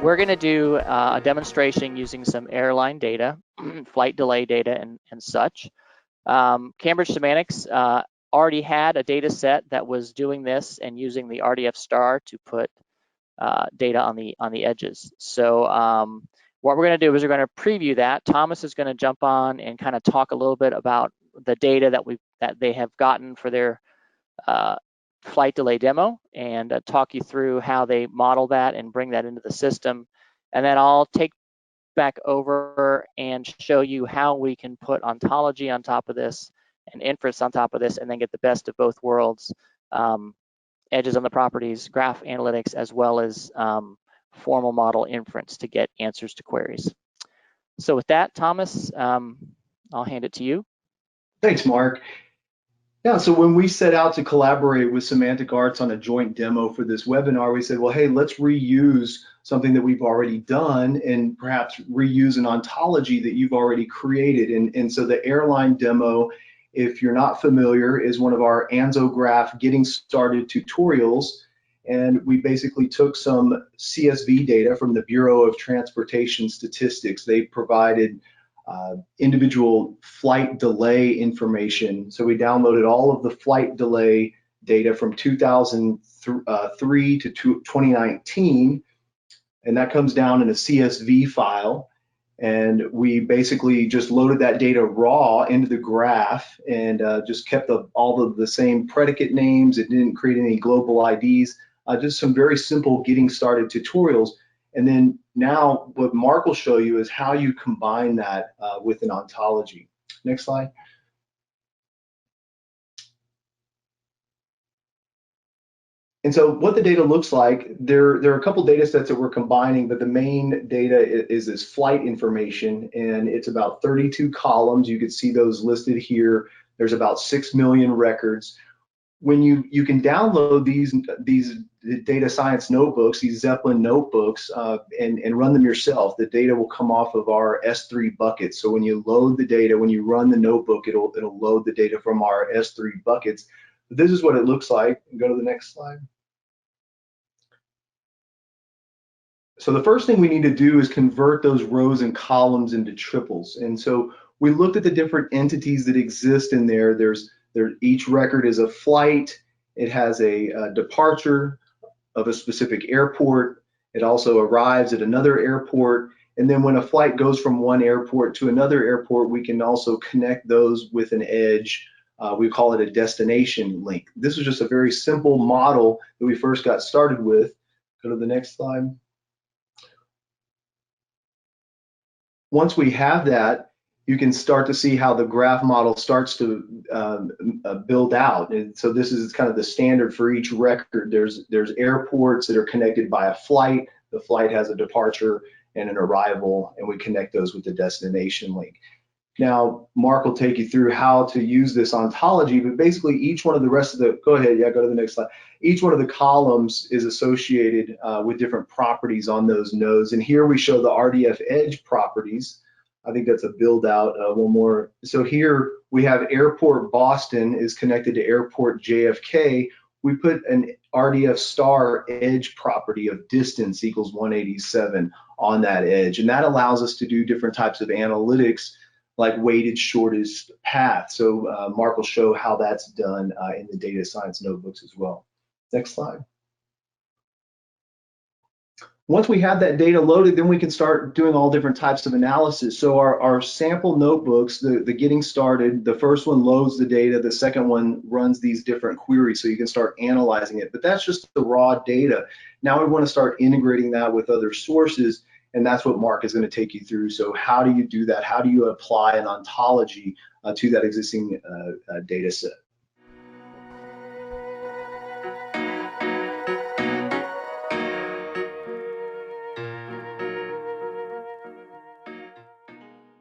we're going to do a demonstration using some airline data, flight delay data, and such. Cambridge Semantics already had a data set that was doing this and using the RDF star to put data on the edges. So what we're going to do is we're going to preview that. Thomas is going to jump on and kind of talk a little bit about the data that they have gotten for their flight delay demo, and talk you through how they model that and bring that into the system. And then I'll take back over and show you how we can put ontology on top of this and inference on top of this, and then get the best of both worlds, edges on the properties, graph analytics, as well as formal model inference to get answers to queries. So with that, Thomas, I'll hand it to you. Thanks, Mark. Yeah, so when we set out to collaborate with Semantic Arts on a joint demo for this webinar, we said, well, hey, let's reuse something that we've already done and perhaps reuse an ontology that you've already created. And so the airline demo, if you're not familiar, is one of our ANSOGraph getting started tutorials. And we basically took some CSV data from the Bureau of Transportation Statistics. They provided individual flight delay information. So we downloaded all of the flight delay data from 2003 to 2019, and that comes down in a CSV file. And we basically just loaded that data raw into the graph and just kept all of the same predicate names. It didn't create any global IDs, just some very simple getting started tutorials. And then now what Mark will show you is how you combine that with an ontology. Next slide. And so what the data looks like, there are a couple data sets that we're combining, but the main data is this flight information, and it's about 32 columns. You can see those listed here. There's about 6 million records. When you can download these data science notebooks, these Zeppelin notebooks, and run them yourself. The data will come off of our S3 buckets. So when you load the data, when you run the notebook, it'll load the data from our S3 buckets. But this is what it looks like. Go to the next slide. So the first thing we need to do is convert those rows and columns into triples. And so we looked at the different entities that exist in there. Each record is a flight. It has a departure of a specific airport. It also arrives at another airport. And then when a flight goes from one airport to another airport, we can also connect those with an edge. We call it a destination link. This is just a very simple model that we first got started with. Go to the next slide. Once we have that, you can start to see how the graph model starts to build out. And so this is kind of the standard for each record. There's airports that are connected by a flight. The flight has a departure and an arrival, and we connect those with the destination link. Now, Mark will take you through how to use this ontology, but basically each one of the rest of the, go ahead, yeah, go to the next slide. Each one of the columns is associated with different properties on those nodes. And here we show the RDF edge properties. I think that's a build out, one more. So here we have Airport Boston is connected to Airport JFK. We put an RDF star edge property of distance equals 187 on that edge. And that allows us to do different types of analytics like weighted shortest path. So Mark will show how that's done in the data science notebooks as well. Next slide. Once we have that data loaded, then we can start doing all different types of analysis. So our sample notebooks, the getting started, the first one loads the data, the second one runs these different queries so you can start analyzing it. But that's just the raw data. Now we want to start integrating that with other sources, and that's what Mark is going to take you through. So how do you do that? How do you apply an ontology to that existing data set?